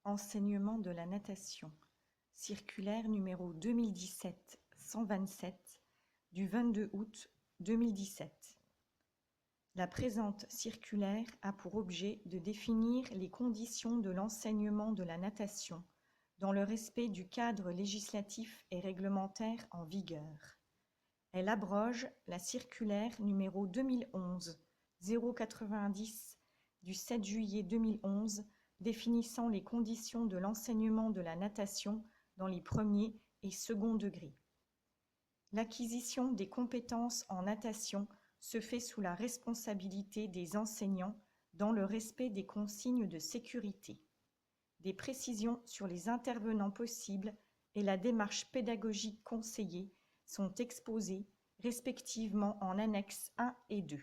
Enseignement de la natation. Circulaire numéro 2017-127 du 22 août 2017. La présente circulaire a pour objet de définir les conditions de l'enseignement de la natation dans le respect du cadre législatif et réglementaire en vigueur. Elle abroge la circulaire numéro 2011-090 du 7 juillet 2011 définissant les conditions de l'enseignement de la natation dans les premiers et seconds degrés. L'acquisition des compétences en natation se fait sous la responsabilité des enseignants dans le respect des consignes de sécurité. Des précisions sur les intervenants possibles et la démarche pédagogique conseillée sont exposées respectivement en annexes 1 et 2.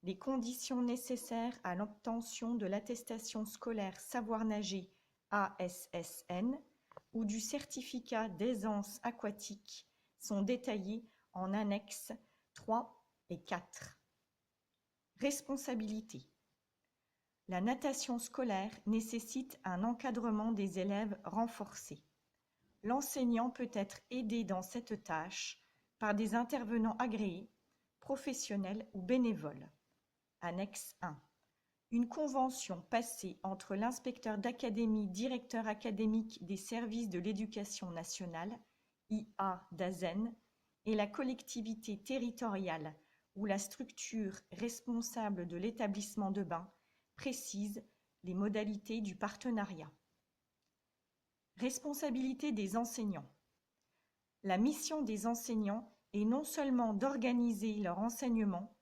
Les conditions nécessaires à l'obtention de l'attestation scolaire savoir nager ASSN ou du certificat d'aisance aquatique sont détaillées en annexes 3 et 4. Responsabilité. La natation scolaire nécessite un encadrement des élèves renforcé. L'enseignant peut être aidé dans cette tâche par des intervenants agréés, professionnels ou bénévoles. Annexe 1. Une convention passée entre l'inspecteur d'académie directeur académique des services de l'éducation nationale, IA d'Azen, et la collectivité territoriale ou la structure responsable de l'établissement de bain précise les modalités du partenariat. Responsabilité des enseignants. La mission des enseignants est non seulement d'organiser leur enseignement,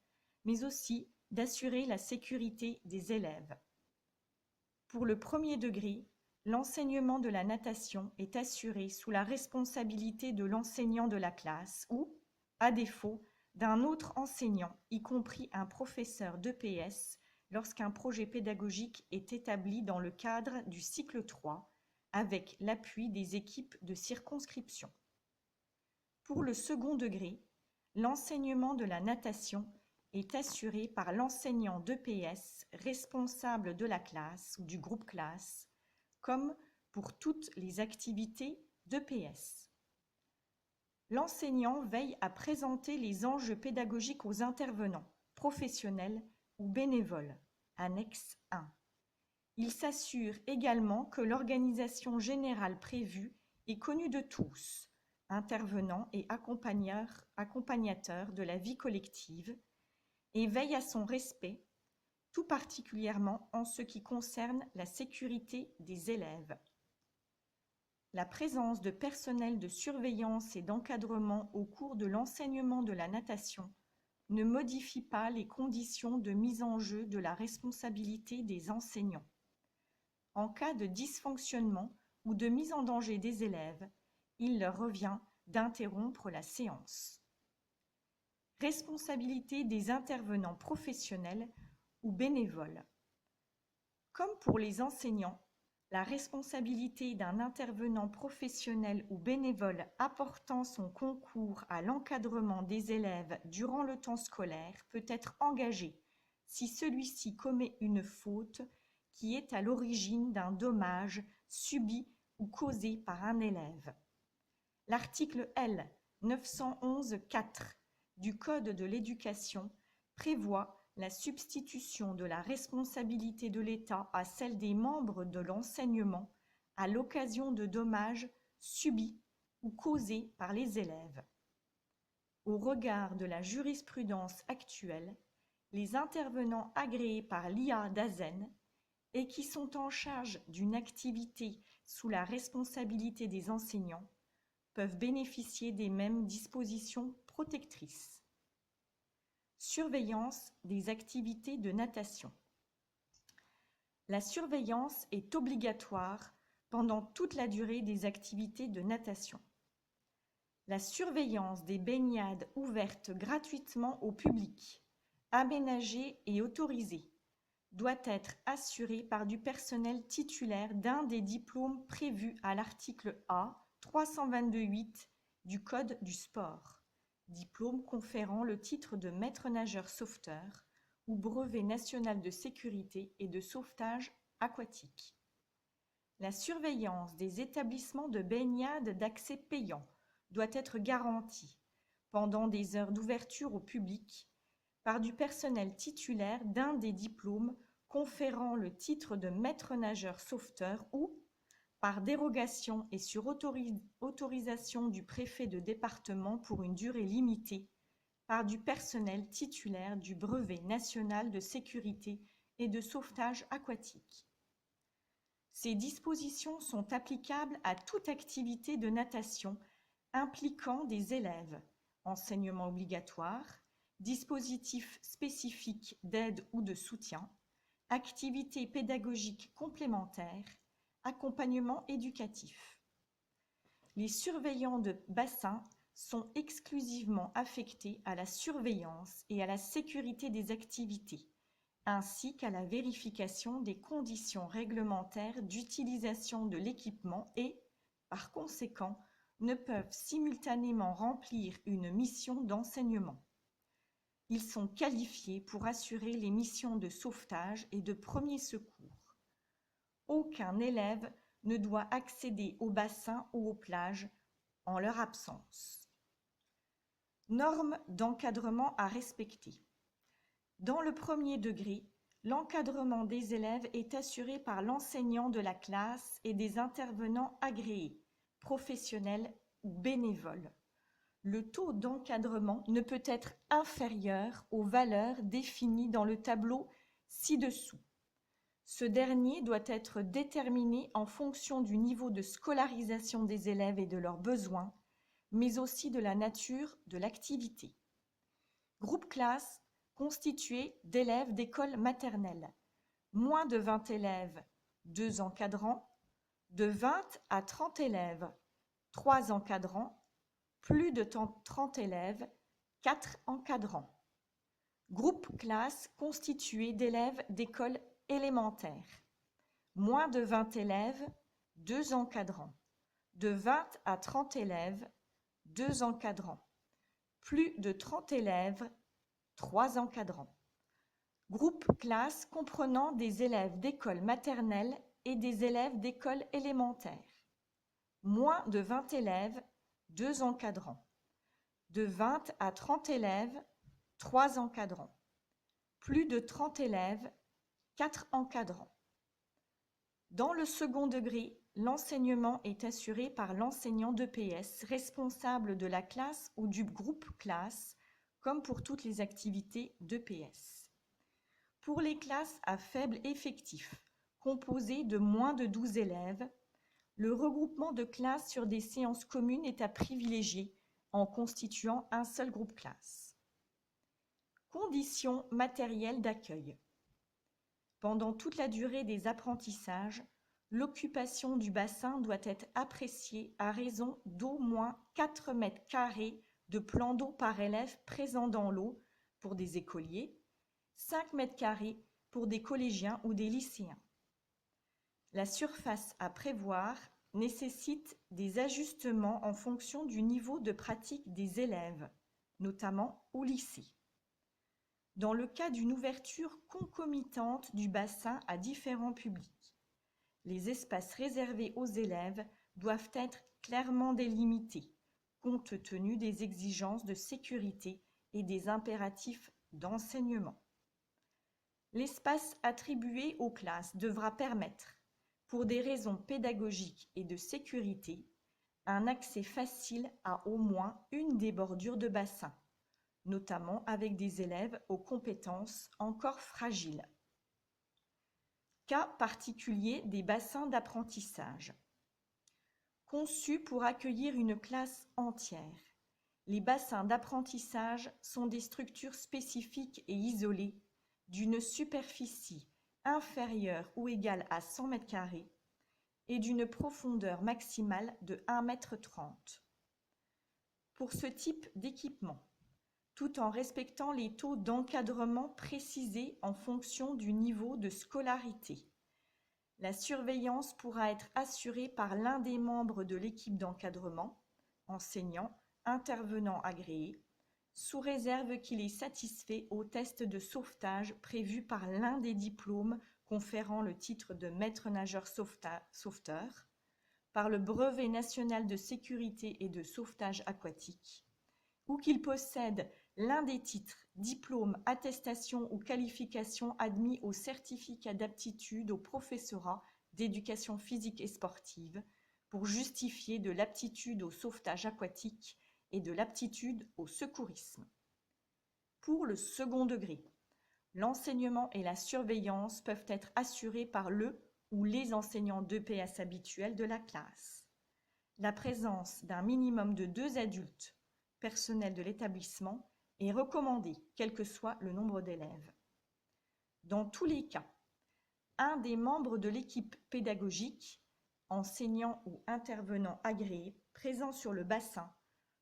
mais aussi d'assurer la sécurité des élèves. Pour le premier degré, l'enseignement de la natation est assuré sous la responsabilité de l'enseignant de la classe ou, à défaut, d'un autre enseignant, y compris un professeur d'EPS, lorsqu'un projet pédagogique est établi dans le cadre du cycle 3, avec l'appui des équipes de circonscription. Pour le second degré, l'enseignement de la natation est assuré par l'enseignant d'EPS responsable de la classe ou du groupe classe, comme pour toutes les activités d'EPS. L'enseignant veille à présenter les enjeux pédagogiques aux intervenants, professionnels ou bénévoles. Annexe 1. Il s'assure également que l'organisation générale prévue est connue de tous, intervenants et accompagnateurs de la vie collective, et veille à son respect, tout particulièrement en ce qui concerne la sécurité des élèves. La présence de personnel de surveillance et d'encadrement au cours de l'enseignement de la natation ne modifie pas les conditions de mise en jeu de la responsabilité des enseignants. En cas de dysfonctionnement ou de mise en danger des élèves, il leur revient d'interrompre la séance. Responsabilité des intervenants professionnels ou bénévoles. Comme pour les enseignants, la responsabilité d'un intervenant professionnel ou bénévole apportant son concours à l'encadrement des élèves durant le temps scolaire peut être engagée si celui-ci commet une faute qui est à l'origine d'un dommage subi ou causé par un élève. L'article L. 911-4 du Code de l'éducation prévoit la substitution de la responsabilité de l'État à celle des membres de l'enseignement à l'occasion de dommages subis ou causés par les élèves. Au regard de la jurisprudence actuelle, les intervenants agréés par l'IA d'Azen et qui sont en charge d'une activité sous la responsabilité des enseignants peuvent bénéficier des mêmes dispositions protectrices. Surveillance des activités de natation. La surveillance est obligatoire pendant toute la durée des activités de natation. La surveillance des baignades ouvertes gratuitement au public, aménagées et autorisées, doit être assurée par du personnel titulaire d'un des diplômes prévus à l'article A 322.8 du Code du sport, diplôme conférant le titre de maître nageur sauveteur ou brevet national de sécurité et de sauvetage aquatique. La surveillance des établissements de baignade d'accès payant doit être garantie pendant des heures d'ouverture au public par du personnel titulaire d'un des diplômes conférant le titre de maître nageur sauveteur ou, par dérogation et sur autorisation du préfet de département pour une durée limitée, par du personnel titulaire du brevet national de sécurité et de sauvetage aquatique. Ces dispositions sont applicables à toute activité de natation impliquant des élèves, enseignement obligatoire, dispositifs spécifiques d'aide ou de soutien, activités pédagogiques complémentaires, accompagnement éducatif. Les surveillants de bassin sont exclusivement affectés à la surveillance et à la sécurité des activités, ainsi qu'à la vérification des conditions réglementaires d'utilisation de l'équipement et, par conséquent, ne peuvent simultanément remplir une mission d'enseignement. Ils sont qualifiés pour assurer les missions de sauvetage et de premier secours. Aucun élève ne doit accéder au bassin ou aux plages en leur absence. Normes d'encadrement à respecter. Dans le premier degré, l'encadrement des élèves est assuré par l'enseignant de la classe et des intervenants agréés, professionnels ou bénévoles. Le taux d'encadrement ne peut être inférieur aux valeurs définies dans le tableau ci-dessous. Ce dernier doit être déterminé en fonction du niveau de scolarisation des élèves et de leurs besoins, mais aussi de la nature de l'activité. Groupe classe constitué d'élèves d'école maternelle. Moins de 20 élèves, 2 encadrants. De 20 à 30 élèves, 3 encadrants. Plus de 30 élèves, 4 encadrants. Groupe classe constitué d'élèves d'école élémentaire. Moins de 20 élèves, 2 encadrants. De 20 à 30 élèves, 2 encadrants. Plus de 30 élèves, 3 encadrants. Groupe classe comprenant des élèves d'école maternelle et des élèves d'école élémentaire. Moins de 20 élèves, 2 encadrants. De 20 à 30 élèves, 3 encadrants. Plus de 30 élèves, 4 encadrants. Dans le second degré, l'enseignement est assuré par l'enseignant d'EPS responsable de la classe ou du groupe classe, comme pour toutes les activités d'EPS. Pour les classes à faible effectif, composées de moins de 12 élèves, le regroupement de classes sur des séances communes est à privilégier en constituant un seul groupe classe. Conditions matérielles d'accueil. Pendant toute la durée des apprentissages, l'occupation du bassin doit être appréciée à raison d'au moins 4 mètres carrés de plan d'eau par élève présent dans l'eau pour des écoliers, 5 mètres carrés pour des collégiens ou des lycéens. La surface à prévoir nécessite des ajustements en fonction du niveau de pratique des élèves, notamment au lycée. Dans le cas d'une ouverture concomitante du bassin à différents publics, les espaces réservés aux élèves doivent être clairement délimités, compte tenu des exigences de sécurité et des impératifs d'enseignement. L'espace attribué aux classes devra permettre, pour des raisons pédagogiques et de sécurité, un accès facile à au moins une des bordures de bassin, notamment avec des élèves aux compétences encore fragiles. Cas particulier des bassins d'apprentissage. Conçus pour accueillir une classe entière, les bassins d'apprentissage sont des structures spécifiques et isolées d'une superficie inférieure ou égale à 100 m² et d'une profondeur maximale de 1,30 m. Pour ce type d'équipement, tout en respectant les taux d'encadrement précisés en fonction du niveau de scolarité, la surveillance pourra être assurée par l'un des membres de l'équipe d'encadrement, enseignant, intervenant agréé, sous réserve qu'il est satisfait au test de sauvetage prévu par l'un des diplômes conférant le titre de maître nageur sauveteur, par le brevet national de sécurité et de sauvetage aquatique, ou qu'il possède l'un des titres, diplômes, attestations ou qualifications admis au certificat d'aptitude au professorat d'éducation physique et sportive pour justifier de l'aptitude au sauvetage aquatique et de l'aptitude au secourisme. Pour le second degré, l'enseignement et la surveillance peuvent être assurés par le ou les enseignants d'EPS habituels de la classe. La présence d'un minimum de 2 adultes, personnels de l'établissement, est recommandée, quel que soit le nombre d'élèves. Dans tous les cas, un des membres de l'équipe pédagogique, enseignant ou intervenant agréé, présent sur le bassin,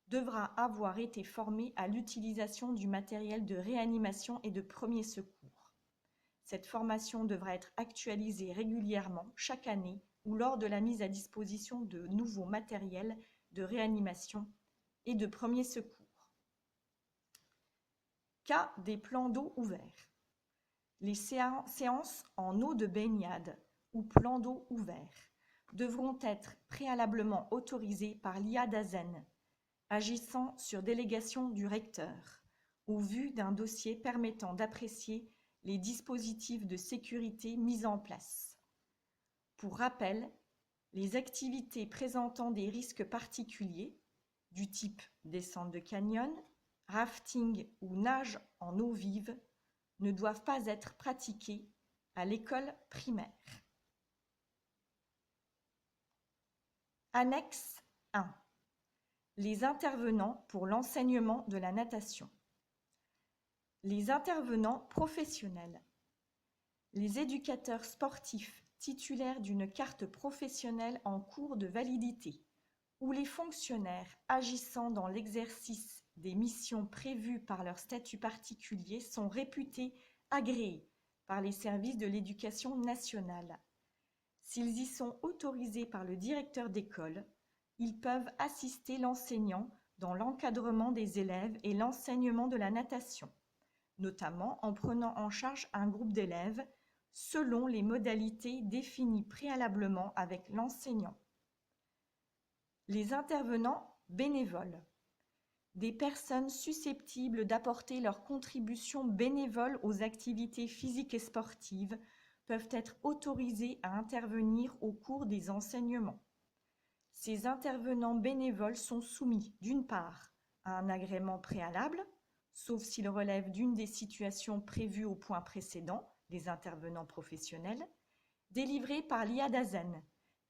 devra avoir été formé à l'utilisation du matériel de réanimation et de premier secours. Cette formation devra être actualisée régulièrement chaque année ou lors de la mise à disposition de nouveaux matériels de réanimation et de premier secours. Cas des plans d'eau ouverts. Les séances en eau de baignade ou plans d'eau ouverts devront être préalablement autorisées par l'IADASEN, agissant sur délégation du recteur, au vu d'un dossier permettant d'apprécier les dispositifs de sécurité mis en place. Pour rappel, les activités présentant des risques particuliers, du type descente de canyon, rafting ou nage en eau vive, ne doivent pas être pratiquées à l'école primaire. Annexe 1. Les intervenants pour l'enseignement de la natation. Les intervenants professionnels. Les éducateurs sportifs titulaires d'une carte professionnelle en cours de validité ou les fonctionnaires agissant dans l'exercice des missions prévues par leur statut particulier sont réputés agréés par les services de l'éducation nationale. S'ils y sont autorisés par le directeur d'école, ils peuvent assister l'enseignant dans l'encadrement des élèves et l'enseignement de la natation, notamment en prenant en charge un groupe d'élèves selon les modalités définies préalablement avec l'enseignant. Les intervenants bénévoles. Des personnes susceptibles d'apporter leur contribution bénévole aux activités physiques et sportives peuvent être autorisées à intervenir au cours des enseignements. Ces intervenants bénévoles sont soumis, d'une part, à un agrément préalable, sauf s'ils relèvent d'une des situations prévues au point précédent, les intervenants professionnels, délivré par l'IADASEN,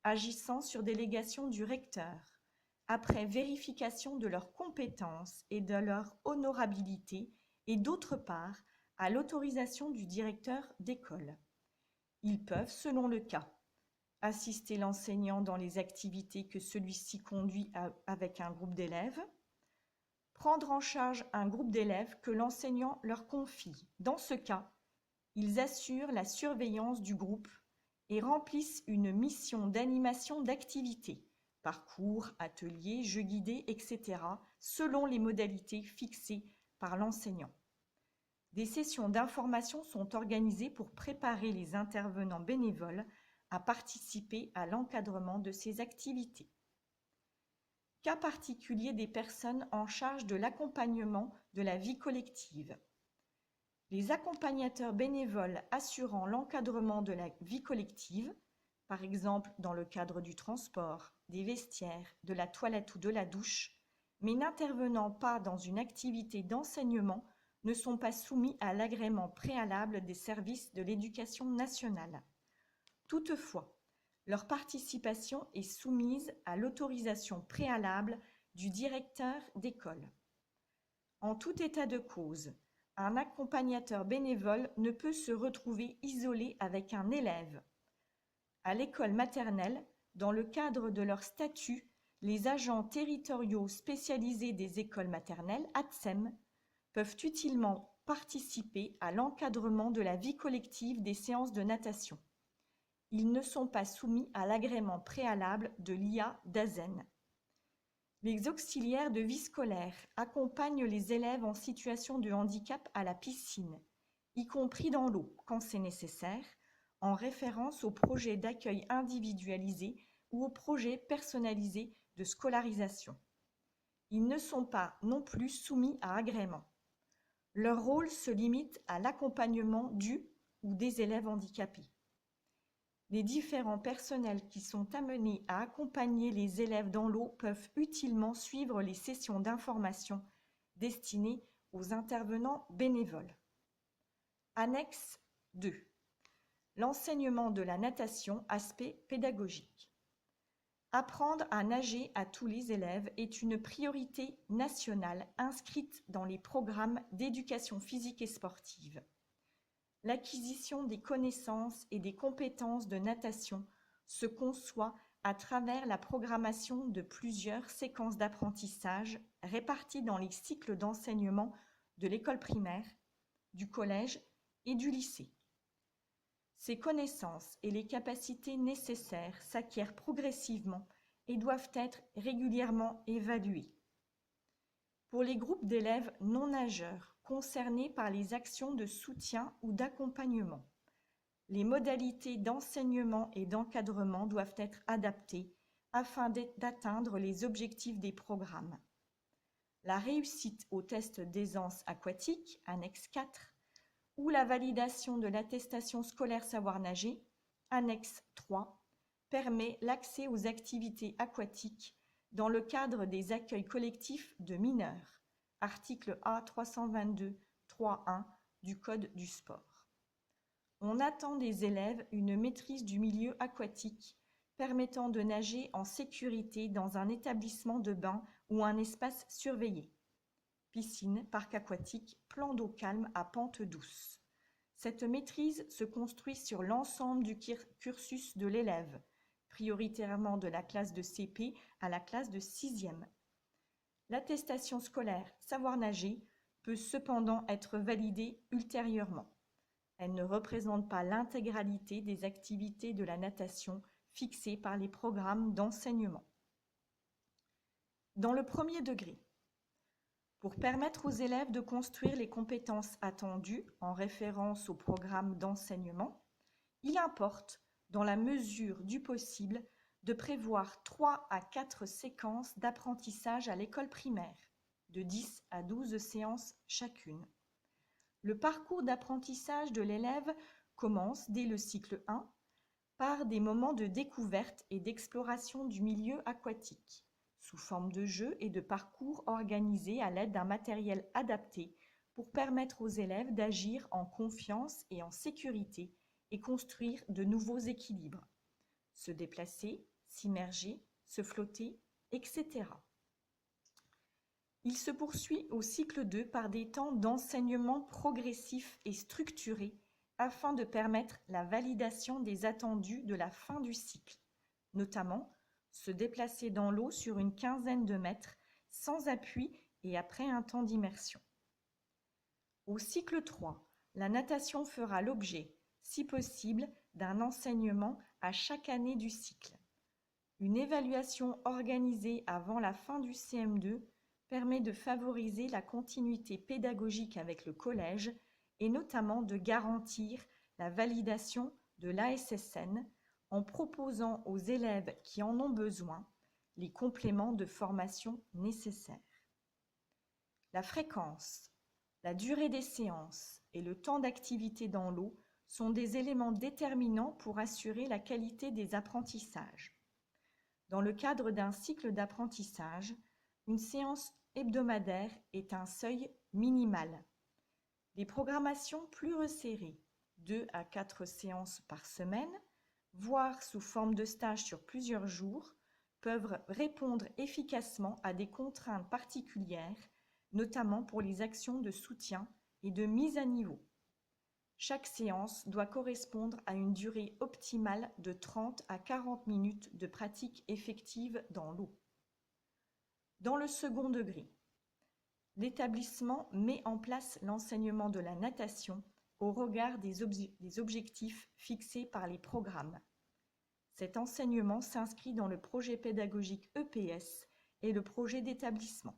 agissant sur délégation du recteur, après vérification de leurs compétences et de leur honorabilité, et d'autre part, à l'autorisation du directeur d'école. Ils peuvent, selon le cas, assister l'enseignant dans les activités que celui-ci conduit avec un groupe d'élèves, prendre en charge un groupe d'élèves que l'enseignant leur confie. Dans ce cas, ils assurent la surveillance du groupe et remplissent une mission d'animation d'activités, parcours, ateliers, jeux guidés, etc., selon les modalités fixées par l'enseignant. Des sessions d'information sont organisées pour préparer les intervenants bénévoles à participer à l'encadrement de ces activités. Cas particulier des personnes en charge de l'accompagnement de la vie collective. Les accompagnateurs bénévoles assurant l'encadrement de la vie collective, par exemple dans le cadre du transport, des vestiaires, de la toilette ou de la douche, mais n'intervenant pas dans une activité d'enseignement, ne sont pas soumis à l'agrément préalable des services de l'éducation nationale. Toutefois, leur participation est soumise à l'autorisation préalable du directeur d'école. En tout état de cause, un accompagnateur bénévole ne peut se retrouver isolé avec un élève. À l'école maternelle, dans le cadre de leur statut, les agents territoriaux spécialisés des écoles maternelles, ATSEM, peuvent utilement participer à l'encadrement de la vie collective des séances de natation. Ils ne sont pas soumis à l'agrément préalable de l'IADASEN. Les auxiliaires de vie scolaire accompagnent les élèves en situation de handicap à la piscine, y compris dans l'eau, quand c'est nécessaire, en référence au projet d'accueil individualisé ou au projet personnalisé de scolarisation. Ils ne sont pas non plus soumis à agrément. Leur rôle se limite à l'accompagnement du ou des élèves handicapés. Les différents personnels qui sont amenés à accompagner les élèves dans l'eau peuvent utilement suivre les sessions d'information destinées aux intervenants bénévoles. Annexe 2. L'enseignement de la natation, aspect pédagogique. Apprendre à nager à tous les élèves est une priorité nationale inscrite dans les programmes d'éducation physique et sportive. L'acquisition des connaissances et des compétences de natation se conçoit à travers la programmation de plusieurs séquences d'apprentissage réparties dans les cycles d'enseignement de l'école primaire, du collège et du lycée. Ces connaissances et les capacités nécessaires s'acquièrent progressivement et doivent être régulièrement évaluées. Pour les groupes d'élèves non nageurs concernés par les actions de soutien ou d'accompagnement, les modalités d'enseignement et d'encadrement doivent être adaptées afin d'atteindre les objectifs des programmes. La réussite au test d'aisance aquatique, annexe 4, ou la validation de l'attestation scolaire savoir nager, annexe 3, permet l'accès aux activités aquatiques dans le cadre des accueils collectifs de mineurs, article A322.3.1 du Code du sport. On attend des élèves une maîtrise du milieu aquatique permettant de nager en sécurité dans un établissement de bain ou un espace surveillé. Piscine, parc aquatique, plan d'eau calme à pente douce. Cette maîtrise se construit sur l'ensemble du cursus de l'élève, prioritairement de la classe de CP à la classe de 6e. L'attestation scolaire savoir nager peut cependant être validée ultérieurement. Elle ne représente pas l'intégralité des activités de la natation fixées par les programmes d'enseignement. Dans le premier degré, pour permettre aux élèves de construire les compétences attendues en référence au programme d'enseignement, il importe, dans la mesure du possible, de prévoir 3 à 4 séquences d'apprentissage à l'école primaire, de 10 à 12 séances chacune. Le parcours d'apprentissage de l'élève commence dès le cycle 1 par des moments de découverte et d'exploration du milieu aquatique, sous forme de jeux et de parcours organisés à l'aide d'un matériel adapté pour permettre aux élèves d'agir en confiance et en sécurité et construire de nouveaux équilibres, se déplacer, s'immerger, se flotter, etc. Il se poursuit au cycle 2 par des temps d'enseignement progressif et structuré afin de permettre la validation des attendus de la fin du cycle, notamment se déplacer dans l'eau sur une quinzaine de mètres sans appui et après un temps d'immersion. Au cycle 3, la natation fera l'objet, si possible, d'un enseignement à chaque année du cycle. Une évaluation organisée avant la fin du CM2 permet de favoriser la continuité pédagogique avec le collège et notamment de garantir la validation de l'ASSN en proposant aux élèves qui en ont besoin les compléments de formation nécessaires. La fréquence, la durée des séances et le temps d'activité dans l'eau sont des éléments déterminants pour assurer la qualité des apprentissages. Dans le cadre d'un cycle d'apprentissage, une séance hebdomadaire est un seuil minimal. Des programmations plus resserrées, 2 à 4 séances par semaine, voire sous forme de stage sur plusieurs jours, peuvent répondre efficacement à des contraintes particulières, notamment pour les actions de soutien et de mise à niveau. Chaque séance doit correspondre à une durée optimale de 30 à 40 minutes de pratique effective dans l'eau. Dans le second degré, l'établissement met en place l'enseignement de la natation au regard des objectifs fixés par les programmes. Cet enseignement s'inscrit dans le projet pédagogique EPS et le projet d'établissement.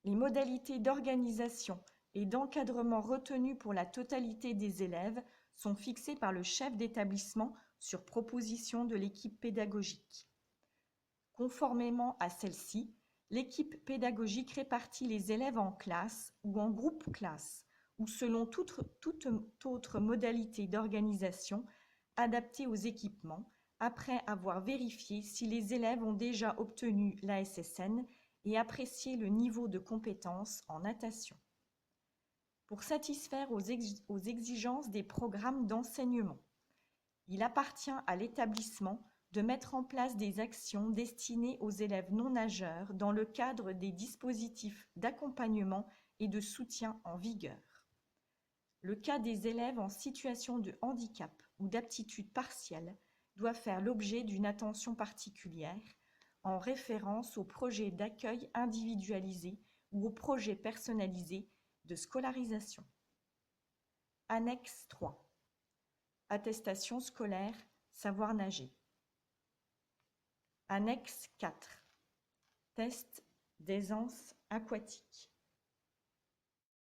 Les modalités d'organisation et d'encadrement retenues pour la totalité des élèves sont fixées par le chef d'établissement sur proposition de l'équipe pédagogique. Conformément à celle-ci, l'équipe pédagogique répartit les élèves en classes ou en groupes classes ou selon toute autre modalité d'organisation adaptée aux équipements après avoir vérifié si les élèves ont déjà obtenu l'ASSN et apprécié le niveau de compétence en natation. Pour satisfaire aux exigences des programmes d'enseignement, il appartient à l'établissement de mettre en place des actions destinées aux élèves non nageurs dans le cadre des dispositifs d'accompagnement et de soutien en vigueur. Le cas des élèves en situation de handicap ou d'aptitude partielle doit faire l'objet d'une attention particulière en référence au projet d'accueil individualisé ou au projet personnalisé de scolarisation. Annexe 3. Attestation scolaire, savoir nager. Annexe 4. Test d'aisance aquatique.